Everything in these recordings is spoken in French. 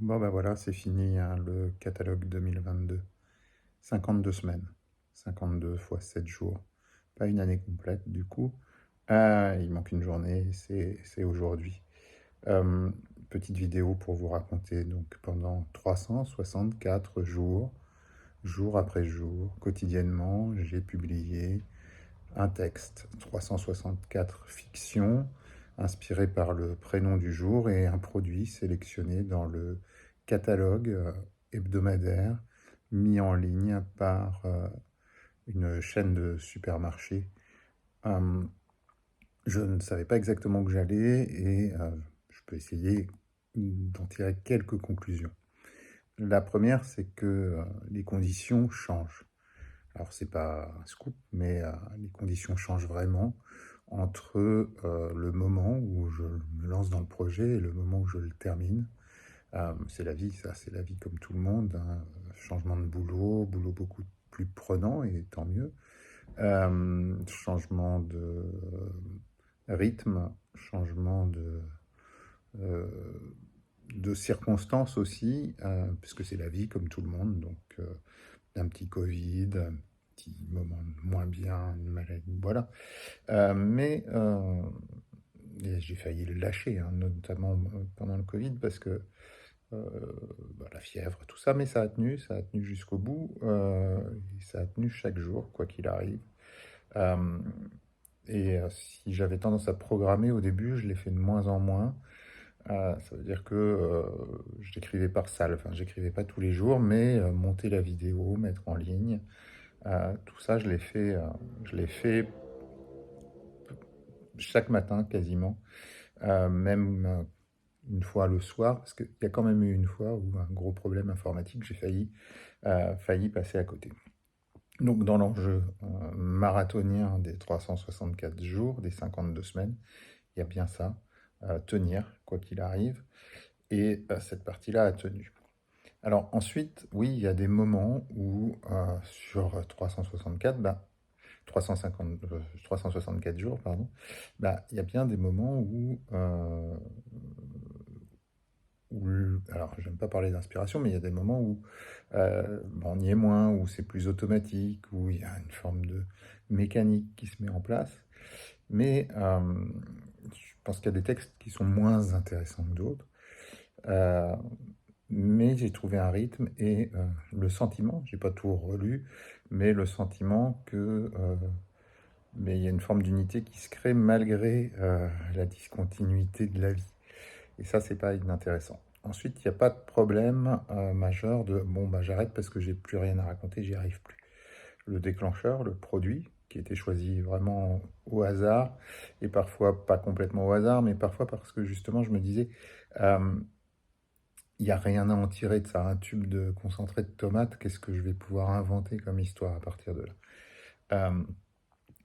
Bon, bah voilà, c'est fini, hein, le catalogue 2022. 52 semaines. 52 fois 7 jours. Pas une année complète, du coup. Il manque une journée, c'est aujourd'hui. Euh, Petite vidéo pour vous raconter. Donc, pendant 364 jours, jour après jour, quotidiennement, j'ai publié un texte. 364 fictions inspirées par le prénom du jour et un produit sélectionné dans le catalogue hebdomadaire mis en ligne par une chaîne de supermarchés. Euh, je ne savais pas exactement où j'allais et je peux essayer d'en tirer quelques conclusions. La première, c'est que les conditions changent. Alors, c'est pas un scoop, mais les conditions changent vraiment entre le moment où je me lance dans le projet et le moment où je le termine. C'est la vie, ça, c'est la vie comme tout le monde, hein. Changement de boulot, boulot beaucoup plus prenant et tant mieux. Changement de rythme, changement euh, de circonstances aussi, puisque c'est la vie comme tout le monde. Donc, un petit Covid, un petit moment moins bien, une maladie, voilà. Et j'ai failli le lâcher, hein, notamment pendant le Covid, parce que euh, la fièvre, tout ça, mais ça a tenu jusqu'au bout, et ça a tenu chaque jour, quoi qu'il arrive. Euh, Si j'avais tendance à programmer au début, je l'ai fait de moins en moins. Ça veut dire que je l'écrivais par salle, enfin, j'écrivais pas tous les jours, mais monter la vidéo, mettre en ligne, tout ça, je l'ai fait chaque matin quasiment, même une fois le soir, parce qu'il y a quand même eu une fois où un gros problème informatique, j'ai failli passer à côté. Donc dans l'enjeu marathonien des 364 jours, des 52 semaines, il y a bien ça, tenir quoi qu'il arrive, et cette partie-là a tenu. Alors ensuite, oui, il y a des moments où sur 364, 364 jours, pardon, il y a bien des moments alors j'aime pas parler d'inspiration, mais il y a des moments où on y est moins, où c'est plus automatique, où il y a une forme de mécanique qui se met en place. Mais je pense qu'il y a des textes qui sont moins intéressants que d'autres. Euh, mais j'ai trouvé un rythme et le sentiment, j'ai pas tout relu, mais le sentiment que mais il y a une forme d'unité qui se crée malgré la discontinuité de la vie. Et ça, c'est pas inintéressant. Ensuite, il n'y a pas de problème majeur de bon, bah, j'arrête parce que j'ai plus rien à raconter, j'y arrive plus. Le déclencheur, le produit, qui était choisi vraiment au hasard, et parfois pas complètement au hasard, mais parfois parce que justement, je me disais, euh, il n'y a rien à en tirer de ça, un tube de concentré de tomate, qu'est-ce que je vais pouvoir inventer comme histoire à partir de là?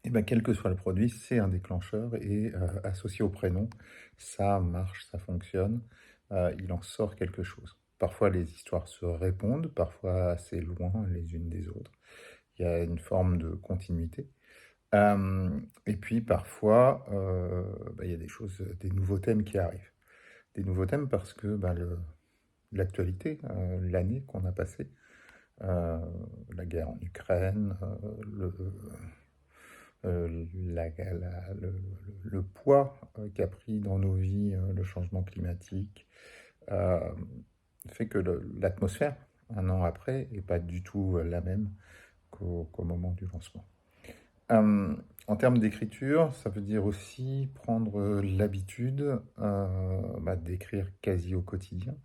Et ben, quel que soit le produit, c'est un déclencheur et associé au prénom, ça marche, ça fonctionne, il en sort quelque chose. Parfois, les histoires se répondent, parfois assez loin les unes des autres. Il y a une forme de continuité. Et puis, parfois, il y a des choses, des nouveaux thèmes qui arrivent. Des nouveaux thèmes parce que l'actualité, l'année qu'on a passée, euh, la guerre en Ukraine, le poids qu'a pris dans nos vies le changement climatique euh, fait que l'atmosphère, un an après, n'est pas du tout la même qu'au moment du lancement. Euh, En termes d'écriture, ça veut dire aussi prendre l'habitude d'écrire quasi au quotidien,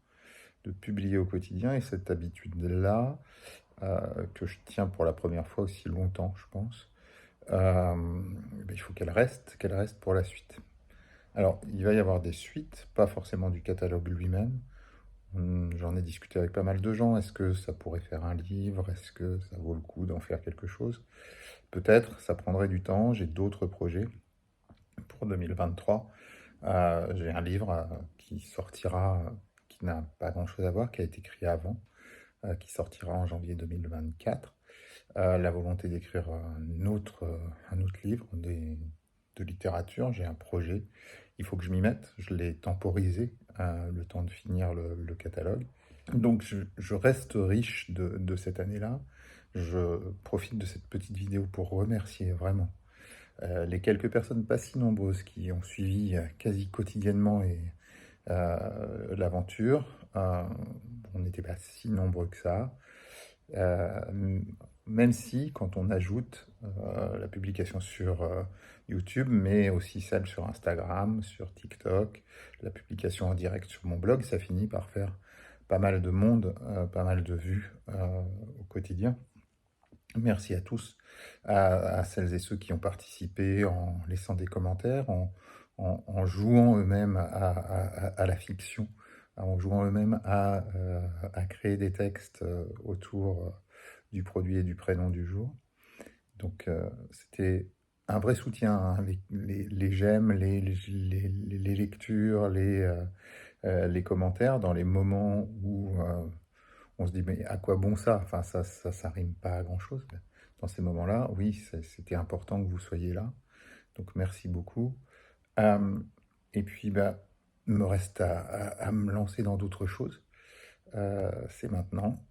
de publier au quotidien, et cette habitude-là, que je tiens pour la première fois aussi longtemps, je pense, il faut qu'elle reste pour la suite. Alors, il va y avoir des suites, pas forcément du catalogue lui-même. J'en ai discuté avec pas mal de gens. Est-ce que ça pourrait faire un livre? Est-ce que ça vaut le coup d'en faire quelque chose? Peut-être, ça prendrait du temps. J'ai d'autres projets pour 2023. J'ai un livre qui sortira, qui n'a pas grand-chose à voir, qui a été écrit avant, qui sortira en janvier 2024. La volonté d'écrire un autre livre, de littérature, j'ai un projet. Il faut que je m'y mette. Je l'ai temporisé, le temps de finir le catalogue. Donc je reste riche de cette année-là. Je profite de cette petite vidéo pour remercier vraiment les quelques personnes pas si nombreuses qui ont suivi quasi quotidiennement l'aventure. On n'était pas si nombreux que ça. Même si, quand on ajoute la publication sur YouTube, mais aussi celle sur Instagram, sur TikTok, la publication en direct sur mon blog, ça finit par faire pas mal de monde, pas mal de vues au quotidien. Merci à tous, à celles et ceux qui ont participé en laissant des commentaires, en jouant eux-mêmes à la fiction, en jouant eux-mêmes à créer des textes autour du produit et du prénom du jour. Donc c'était un vrai soutien, hein, les j'aime, les lectures, les commentaires dans les moments où on se dit mais à quoi bon ça? Enfin ça rime pas à grand-chose. Dans ces moments-là, oui, c'était important que vous soyez là. Donc merci beaucoup. Euh, et puis bah, il me reste à me lancer dans d'autres choses. C'est maintenant.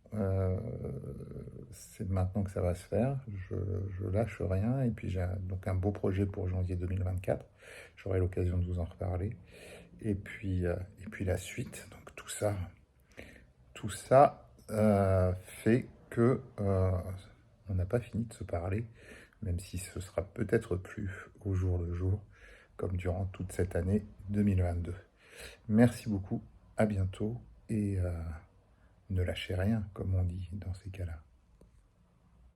C'est maintenant que ça va se faire. Je lâche rien. Et puis j'ai donc un beau projet pour janvier 2024. J'aurai l'occasion de vous en reparler. Et puis la suite. Donc tout ça fait que on n'a pas fini de se parler, même si ce sera peut-être plus au jour le jour, comme durant toute cette année 2022. Merci beaucoup, à bientôt et ne lâchez rien, comme on dit dans ces cas-là.